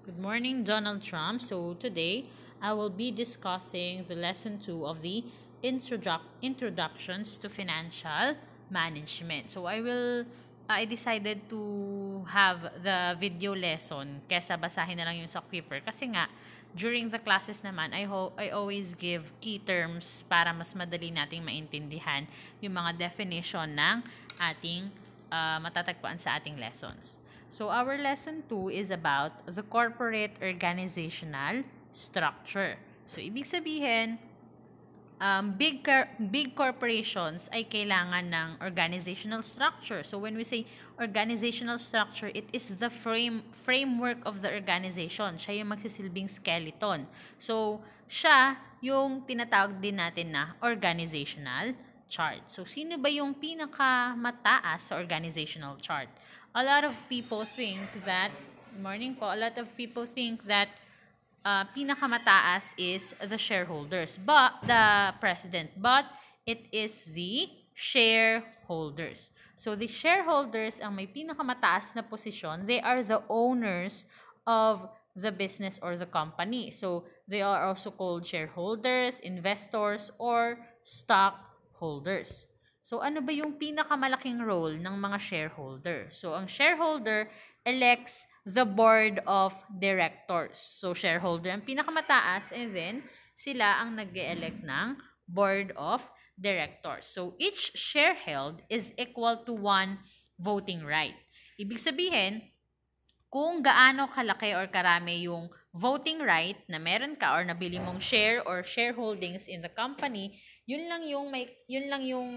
Good morning, Donald Trump. So today I will be discussing the lesson 2 of the introductions to financial management. So I decided to have the video lesson kesa basahin na lang yung sa paper kasi nga during the classes naman I always give key terms para mas madali nating maintindihan yung mga definition ng ating matatagpuan sa ating lessons. So our lesson 2 is about the corporate organizational structure. So ibig sabihin, big corporations ay kailangan ng organizational structure. So when we say organizational structure, it is the framework of the organization. Siya yung magsisilbing skeleton. So siya yung tinatawag din natin na organizational chart. So sino ba yung pinakamataas sa organizational chart? A lot of people think that pinakamataas is the shareholders, but the president, but it is the shareholders. So the shareholders ang may pinakamataas na posisyon. They are the owners of the business or the company. So they are also called shareholders, investors, or stockholders. So, ano ba yung pinakamalaking role ng mga shareholder? So, ang shareholder elects the board of directors. So, shareholder ang pinakamataas and then sila ang nag-elect ng board of directors. So, each share held is equal to one voting right. Ibig sabihin, kung gaano kalaki or karami yung voting right na meron ka or nabili mong share or shareholdings in the company, yun lang yung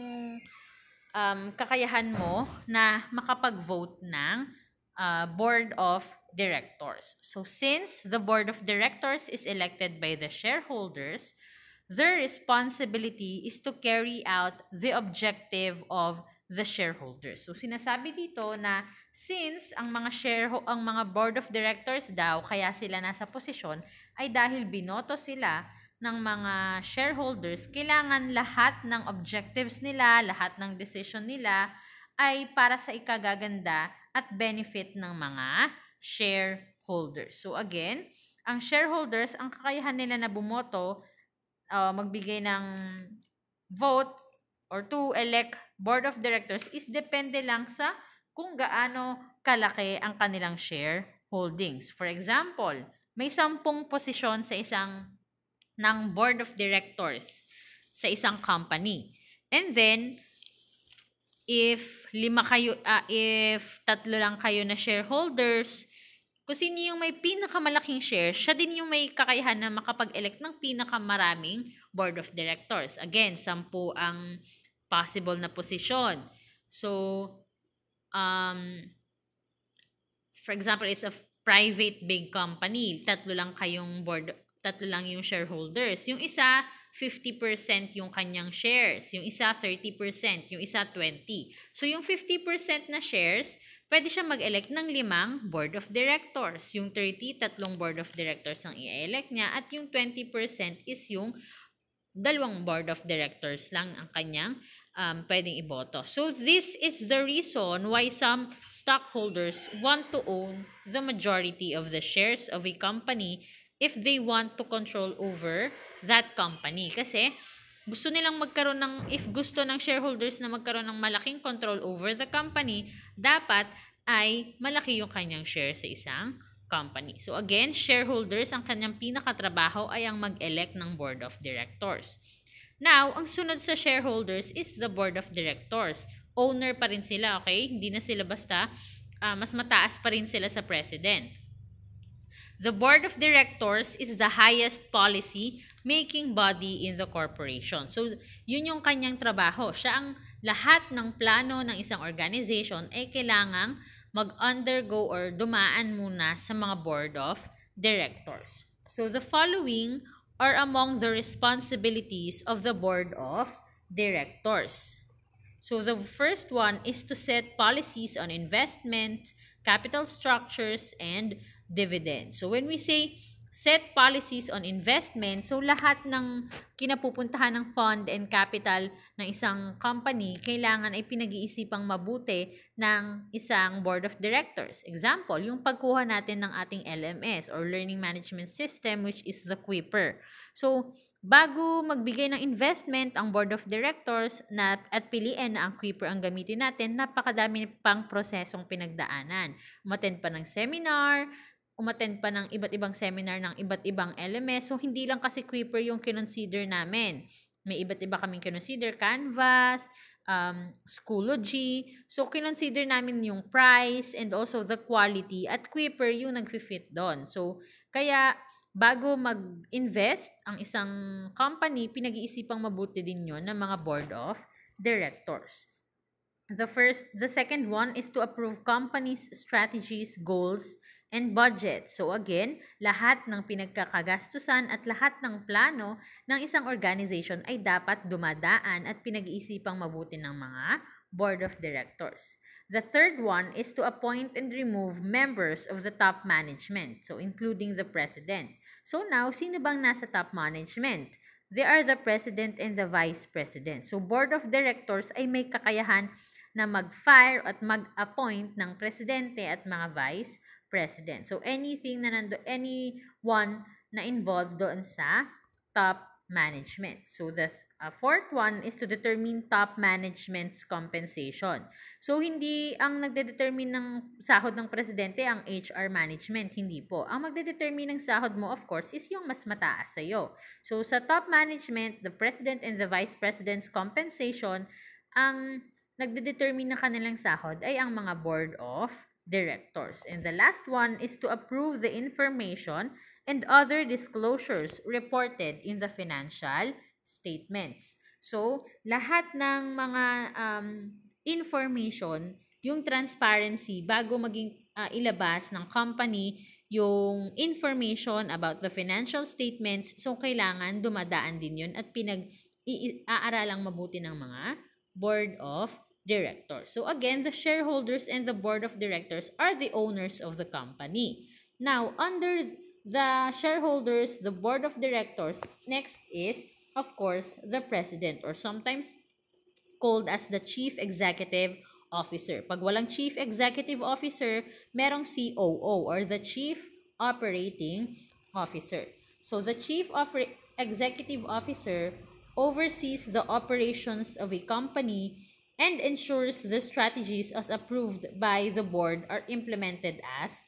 kakayahan mo na makapag-vote ng board of directors. So since the board of directors is elected by the shareholders, their responsibility is to carry out the objective of the shareholders. So sinasabi dito na since ang mga board of directors daw kaya sila nasa posisyon ay dahil binoto sila ng mga shareholders, kailangan lahat ng objectives nila, lahat ng decision nila ay para sa ikagaganda at benefit ng mga shareholders. So again, ang shareholders, ang kakayahan nila na bumoto, magbigay ng vote or to elect board of directors is depende lang sa kung gaano kalaki ang kanilang share holdings. For example, may 10 posisyon sa ng board of directors sa isang company. And then, if 3 lang kayo na shareholders, kung sino yung may pinakamalaking share, siya din yung may kakayahan na makapag-elect ng pinakamaraming board of directors. Again, 10 ang possible na posisyon. So, for example, it's a private big company. 3 lang yung shareholders. Yung isa, 50% yung kanyang shares. Yung isa, 30%. Yung isa, 20%. So, yung 50% na shares, pwede siya mag-elect ng 5 board of directors. Yung 30, 3 board of directors ang i-elect niya. At yung 20% is yung 2 board of directors lang ang kanyang pwedeng iboto. So, this is the reason why some stockholders want to own the majority of the shares of a company if they want to control over that company. Kasi, if gusto ng shareholders na magkaroon ng malaking control over the company, dapat ay malaki yung kanyang share sa isang company. So again, shareholders, ang kanyang pinakatrabaho ay ang mag-elect ng board of directors. Now, ang sunod sa shareholders is the board of directors. Owner pa rin sila, okay? Hindi na sila basta, mas mataas pa rin sila sa president. The board of directors is the highest policy-making body in the corporation. So, yun yung kanyang trabaho. Siya ang lahat ng plano ng isang organization ay kailangang mag-undergo or dumaan muna sa mga board of directors. So, the following are among the responsibilities of the board of directors. So, the first one is to set policies on investment, capital structures, and dividends. So when we say set policies on investment. So, lahat ng kinapupuntahan ng fund and capital ng isang company, kailangan ay pinag-iisipang mabuti ng isang board of directors. Example, yung pagkuha natin ng ating LMS or Learning Management System, which is the Quipper. So, bago magbigay ng investment ang board of directors at piliin na ang Quipper ang gamitin natin, napakadami pang prosesong pinagdaanan. Umattend pa ng seminar, umattend pa ng iba't ibang seminar ng iba't ibang LMS. So, hindi lang kasi Quipper yung kinonsider namin. May iba't iba kaming kinonsider, Canvas, Schoology. So, kinonsider namin yung price and also the quality at Quipper yung nag-fit doon. So, kaya bago mag-invest ang isang company, pinag-iisipang mabuti din yun ng mga board of directors. The second one is to approve companies' strategies, goals, and budget. So again, lahat ng pinagkakagastusan at lahat ng plano ng isang organization ay dapat dumadaan at pinag-iisipang mabuti ng mga board of directors. The third one is to appoint and remove members of the top management, so including the president. So now, sino bang nasa top management? They are the president and the vice president. So board of directors ay may kakayahan na mag-fire at mag-appoint ng presidente at mga vice president. So anything na anyone na involved doon sa top management. So the fourth one is to determine top management's compensation. So hindi ang nagde-determine ng sahod ng presidente ang HR management, hindi po. Ang magde-determine ng sahod mo, of course, is yung mas mataas sa'yo. So sa top management, the president and the vice president's compensation, ang nagde-determine ng kanilang sahod ay ang mga board of directors. And the last one is to approve the information and other disclosures reported in the financial statements. So, lahat ng mga information, yung transparency, bago maging ilabas ng company yung information about the financial statements, so kailangan dumadaan din yun at pinag-aaralang mabuti ng mga board of directors. So again, the shareholders and the board of directors are the owners of the company. Now, under the shareholders, the board of directors, next is, of course, the president or sometimes called as the chief executive officer. Pag walang chief executive officer, merong COO or the chief operating officer. So the chief executive officer oversees the operations of a company and ensures the strategies as approved by the board are implemented as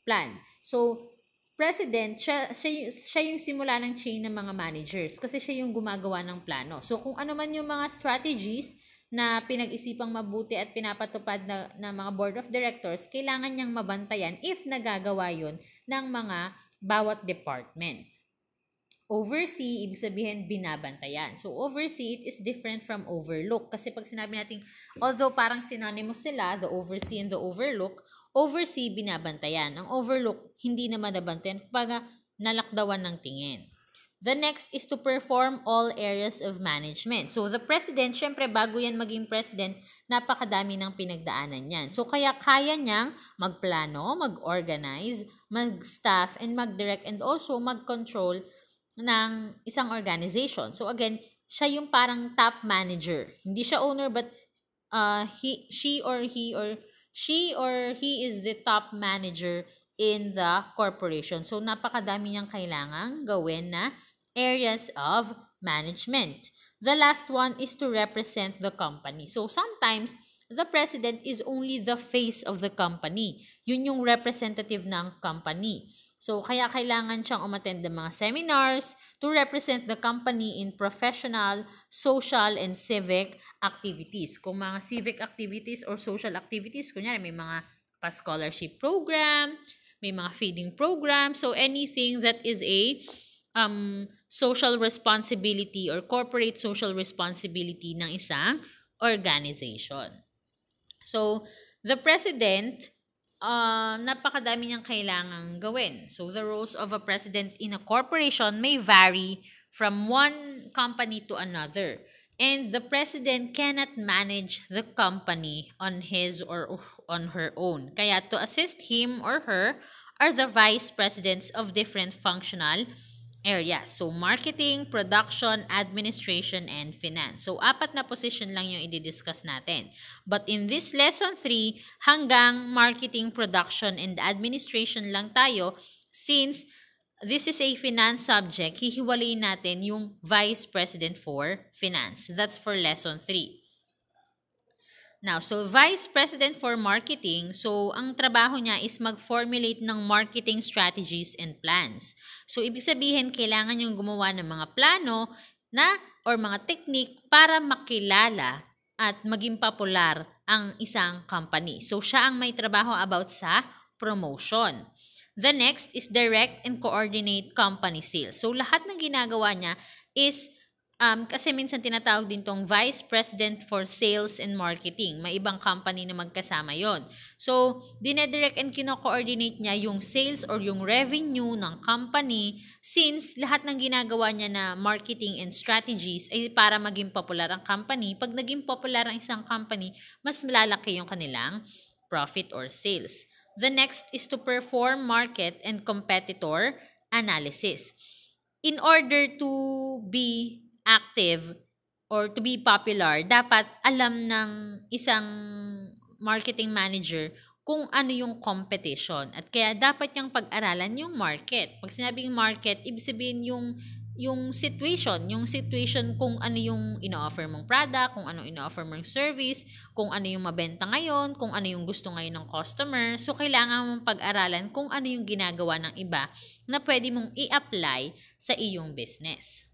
planned. So, president, siya yung simula ng chain ng mga managers kasi siya yung gumagawa ng plano. So, kung ano man yung mga strategies na pinag-isipang mabuti at pinapatupad na mga board of directors, kailangan niyang mabantayan if nagagawa yun ng mga bawat department. Oversee, ibig sabihin binabantayan. So, oversee, it is different from overlook. Kasi pag sinabi natin, although parang synonymous sila, the oversee and the overlook, oversee, binabantayan. Ang overlook, hindi naman nabantayan. Kumbaga, nalakdawan ng tingin. The next is to perform all areas of management. So, the president, syempre, bago yan maging president, napakadami ng pinagdaanan yan. So, kaya kaya niyang magplano, mag-organize, mag-staff, and mag-direct, and also mag-control ng isang organization. So again, siya yung parang top manager. Hindi siya owner but she or he is the top manager in the corporation. So napakadami niyang kailangang gawin na areas of management. The last one is to represent the company. So sometimes the president is only the face of the company. Yun yung representative ng company. So, kaya kailangan siyang umattend ng mga seminars to represent the company in professional, social, and civic activities. Kung mga civic activities or social activities, kunyari may mga pa-scholarship program, may mga feeding program, so anything that is a social responsibility or corporate social responsibility ng isang organization. So, the president, napakadami niyang kailangang gawin. So, the roles of a president in a corporation may vary from one company to another. And the president cannot manage the company on his or on her own. Kaya to assist him or her are the vice presidents of different functional areas. So, marketing, production, administration, and finance. So, 4 na position lang yung i-discuss natin. But in this lesson 3, hanggang marketing, production, and administration lang tayo since this is a finance subject, hihiwalayin natin yung vice president for finance. That's for lesson 3. Now, so Vice President for Marketing, so ang trabaho niya is mag-formulate ng marketing strategies and plans. So, ibig sabihin, kailangan yung gumawa ng mga plano na or mga technique para makilala at maging popular ang isang company. So, siya ang may trabaho about sa promotion. The next is direct and coordinate company sales. So, lahat ng ginagawa niya is kasi minsan tinatawag din tong Vice President for Sales and Marketing. May ibang company na magkasama yon. So, dinedirect and kino-coordinate niya yung sales or yung revenue ng company since lahat ng ginagawa niya na marketing and strategies ay para maging popular ang company. Pag naging popular ang isang company, mas malalaki yung kanilang profit or sales. The next is to perform market and competitor analysis. In order to be active or to be popular, dapat alam ng isang marketing manager kung ano yung competition. At kaya dapat niyang pag-aralan yung market. Pag sinabing market, ibig sabihin yung situation kung ano yung ino-offer mong product, kung ano ino-offer mong service, kung ano yung mabenta ngayon, kung ano yung gusto ngayon ng customer. So, kailangan mong pag-aralan kung ano yung ginagawa ng iba na pwede mong i-apply sa iyong business.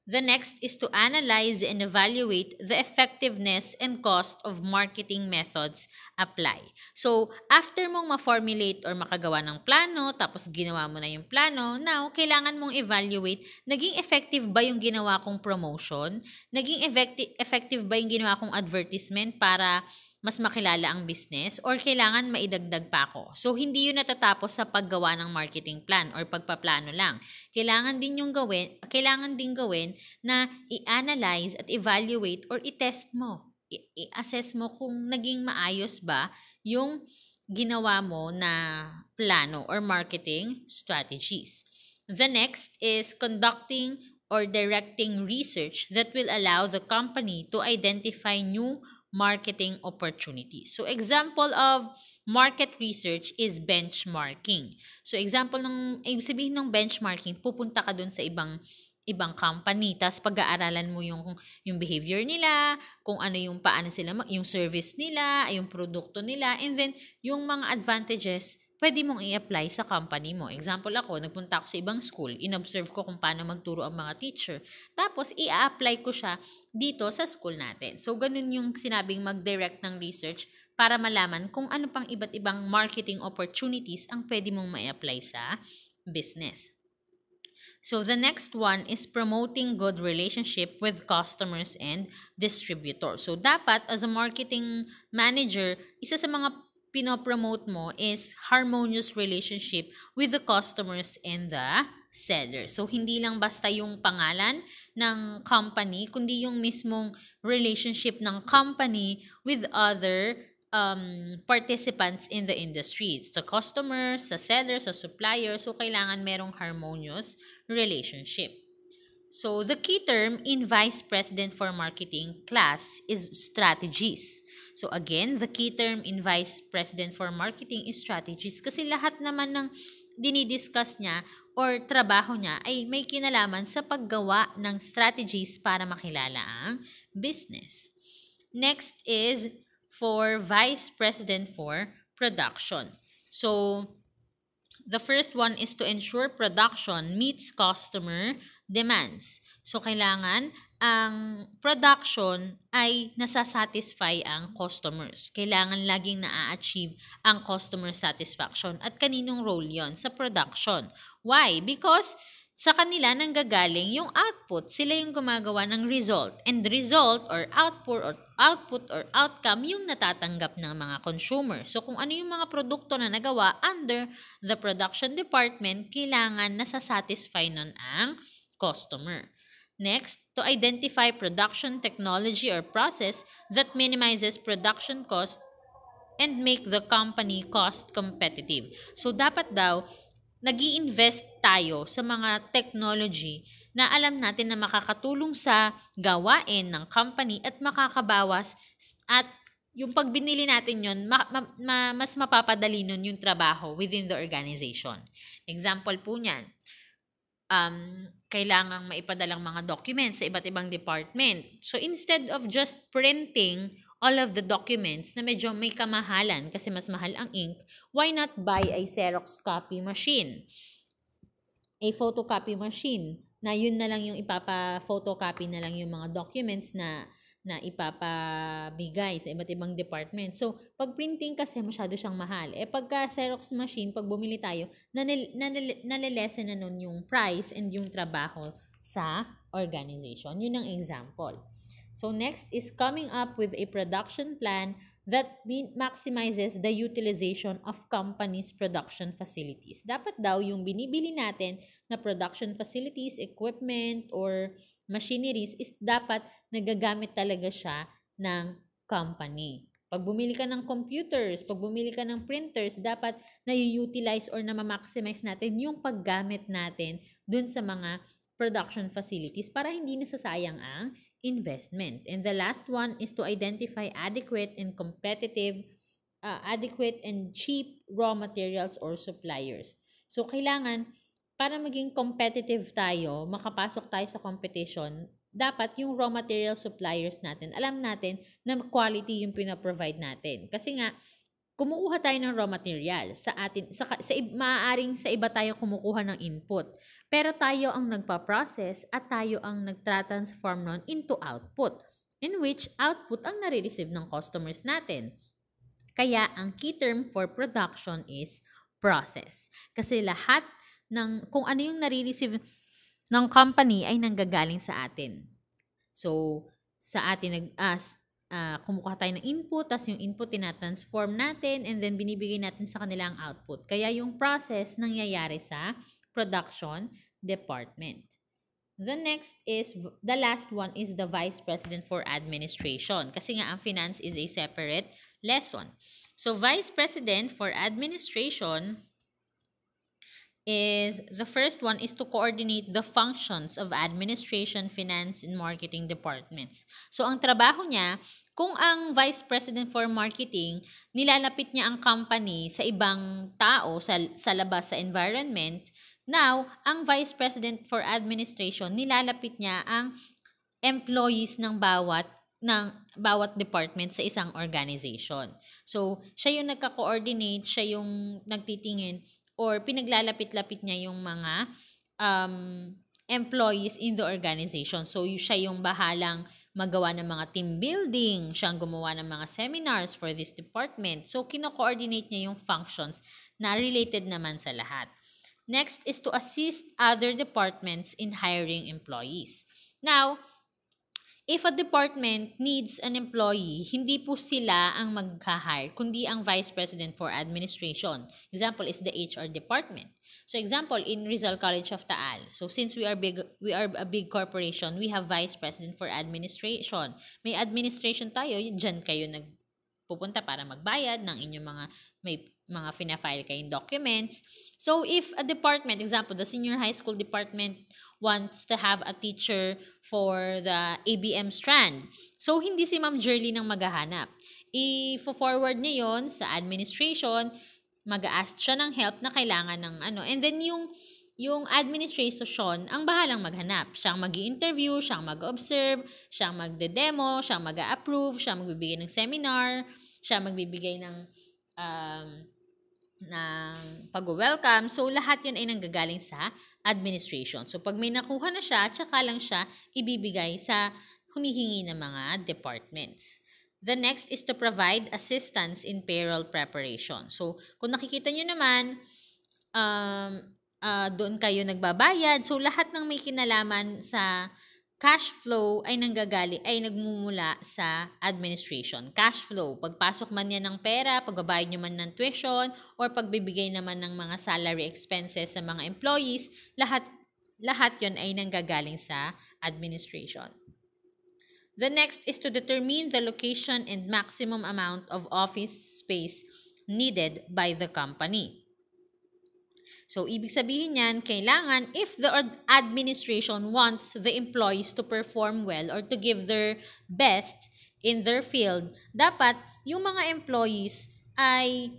The next is to analyze and evaluate the effectiveness and cost of marketing methods apply. So, after mong ma-formulate or makagawa ng plano, tapos ginawa mo na yung plano, now, kailangan mong evaluate, naging effective ba yung ginawa kong promotion? Naging effective ba yung ginawa kong advertisement para mas makilala ang business or kailangan maidagdag pa ako. So, hindi yun natatapos sa paggawa ng marketing plan or pagpaplano lang. Kailangan din gawin na i-analyze at evaluate or i-test mo. I-assess mo kung naging maayos ba yung ginawa mo na plano or marketing strategies. The next is conducting or directing research that will allow the company to identify new marketing opportunities. So, example of market research is benchmarking. So, ibig sabihin ng benchmarking, pupunta ka dun sa ibang company, tapos pag-aaralan mo yung behavior nila, kung ano yung paano sila, yung service nila, yung produkto nila, and then yung mga advantages pwede mong i-apply sa company mo. Example ako, nagpunta ako sa ibang school, inobserve ko kung paano magturo ang mga teacher. Tapos, i-apply ko siya dito sa school natin. So, ganun yung sinabing mag-direct ng research para malaman kung ano pang iba't ibang marketing opportunities ang pwede mong ma-apply sa business. So, the next one is promoting good relationship with customers and distributors. So, dapat as a marketing manager, isa sa mga pinopromote mo is harmonious relationship with the customers and the seller. So, hindi lang basta yung pangalan ng company, kundi yung mismong relationship ng company with other participants in the industry. Sa customers, sa sellers, sa suppliers. So, kailangan merong harmonious relationship. So, the key term in Vice President for Marketing class is strategies. So, again, the key term in Vice President for Marketing is strategies kasi lahat naman ng dinidiscuss niya or trabaho niya ay may kinalaman sa paggawa ng strategies para makilala ang business. Next is for Vice President for Production. So, the first one is to ensure production meets customer demands. So, kailangan ang production ay nasasatisfy ang customers. Kailangan laging na-achieve ang customer satisfaction. At kaninong role yon sa production? Why? Because sa kanila nanggagaling yung output. Sila yung gumagawa ng result. And result or output or outcome yung natatanggap ng mga consumer. So, kung ano yung mga produkto na nagawa under the production department, kailangan nasasatisfy nun ang customer. Next, to identify production technology or process that minimizes production cost and make the company cost competitive. So, dapat daw, nag-i-invest tayo sa mga technology na alam natin na makakatulong sa gawain ng company at makakabawas at yung pag binili natin yun, mas mapapadali nun yung trabaho within the organization. Example po niyan, kailangang maipadalang mga documents sa iba't ibang department. So, instead of just printing all of the documents na medyo may kamahalan kasi mas mahal ang ink, why not buy a Xerox copy machine? A photocopy machine na yun na lang yung ipapa-photocopy na lang yung mga documents na ipapabigay sa iba't ibang department. So, pag printing kasi masyado siyang mahal. Pagka Xerox machine, pag bumili tayo, nalilesen na nun yung price and yung trabaho sa organization. Yun ang example. So, next is coming up with a production plan that maximizes the utilization of companies' production facilities. Dapat daw yung binibili natin na production facilities, equipment, or machineries is dapat nagagamit talaga siya ng company. Pag bumili ka ng computers, pag bumili ka ng printers, dapat na-utilize or na-maximize natin yung paggamit natin dun sa mga production facilities para hindi nasasayang ang investment. And the last one is to identify adequate and cheap raw materials or suppliers. So, kailangan para maging competitive tayo, makapasok tayo sa competition, dapat yung raw material suppliers natin, alam natin na quality yung pinaprovide natin. Kasi nga, kumukuha tayo ng raw material maaaring sa iba tayo kumukuha ng input. Pero tayo ang nagpa-process at tayo ang nagtra-transform nun into output, in which output ang nare-receive ng customers natin. Kaya ang key term for production is process. Kasi lahat kung ano yung nare-receive ng company ay nanggagaling sa atin. So, sa atin kumukuha tayo ng input, tapos yung input tinatransform natin, and then binibigay natin sa kanila ang output. Kaya yung process nangyayari sa production department. The last one is the Vice President for Administration. Kasi nga ang finance is a separate lesson. So, Vice President for Administration the first one is to coordinate the functions of administration, finance, and marketing departments. So, ang trabaho niya, kung ang Vice President for Marketing, nilalapit niya ang company sa ibang tao sa labas sa environment, now, ang Vice President for Administration, nilalapit niya ang employees ng bawat department sa isang organization. So, siya yung nagka-coordinate, siya yung nagtitingin, or pinaglalapit-lapit niya yung mga employees in the organization. So, siya yung bahalang magawa ng mga team building, siyang gumawa ng mga seminars for this department. So, kino-coordinate niya yung functions na related naman sa lahat. Next is to assist other departments in hiring employees. Now, if a department needs an employee, hindi po sila ang mag-hire, kundi ang Vice President for Administration. Example is the HR department. So example, in Rizal College of Taal. So since we are a big corporation, we have Vice President for Administration. May administration tayo, dyan kayo nagpupunta para magbayad ng inyong may mga fina-file kayong documents. So if a department, example, the senior high school department wants to have a teacher for the ABM strand. So, hindi si Ma'am Jerly nang maghahanap. I-forward niya yon sa administration, mag-ask siya ng help na kailangan ng and then yung administration ang bahalang maghanap. Siyang mag-i-interview, siyang mag-observe, siyang magde-demo, siyang mag-a-approve, siyang magbibigay ng seminar, siyang magbibigay ng pag-welcome. So, lahat yan ay nanggagaling sa administration. So, pag may nakuha na siya, tsaka lang siya ibibigay sa humihingi ng mga departments. The next is to provide assistance in payroll preparation. So, kung nakikita nyo naman, doon kayo nagbabayad. So, lahat ng may kinalaman sa cash flow ay nagmumula sa administration. Cash flow, pagpasok man yan ng pera, pagbabayad nyo man ng tuition, or pagbibigay naman ng mga salary expenses sa mga employees, lahat yon ay nanggagaling sa administration. The next is to determine the location and maximum amount of office space needed by the company. So, ibig sabihin yan, kailangan, if the administration wants the employees to perform well or to give their best in their field, dapat yung mga employees ay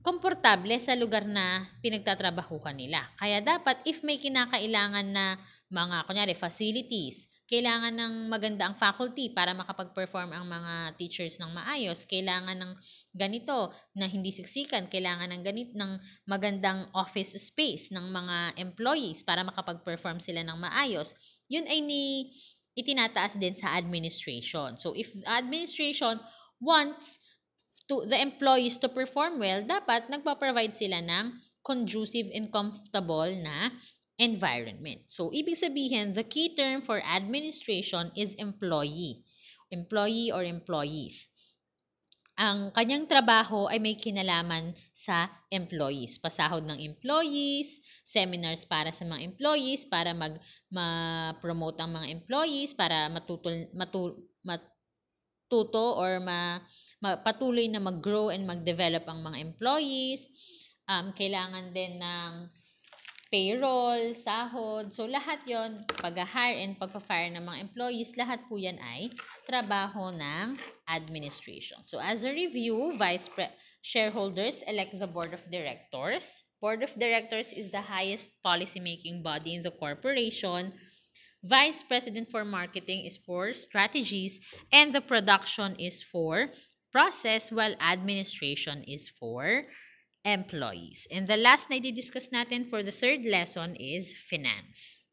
komportable sa lugar na pinagtatrabahuhan nila. Kaya dapat if may kinakailangan na mga, kunyari, facilities, kailangan ng maganda ang faculty para makapag-perform ang mga teachers ng maayos, kailangan ng ganito na hindi siksikan, kailangan ng ng magandang office space ng mga employees para makapag-perform sila ng maayos. Yun ay itinataas din sa administration. So if administration wants the employees to perform well, dapat nagpa-provide sila ng conducive and comfortable na environment. So, ibig sabihin, the key term for administration is employee. Employee or employees. Ang kanyang trabaho ay may kinalaman sa employees. Pasahod ng employees, seminars para sa mga employees, para ma-promote ang mga employees, para matuto or patuloy na mag-grow and mag-develop ang mga employees. Kailangan din ng payroll, sahod. So, lahat yon, pag-hire and pag-fire ng mga employees, lahat po yan ay trabaho ng administration. So, as a review, shareholders elect the board of directors. Board of directors is the highest policy-making body in the corporation. Vice president for marketing is for strategies, and the production is for process, while administration is for employees. And the last na i-discuss natin for the third lesson is finance.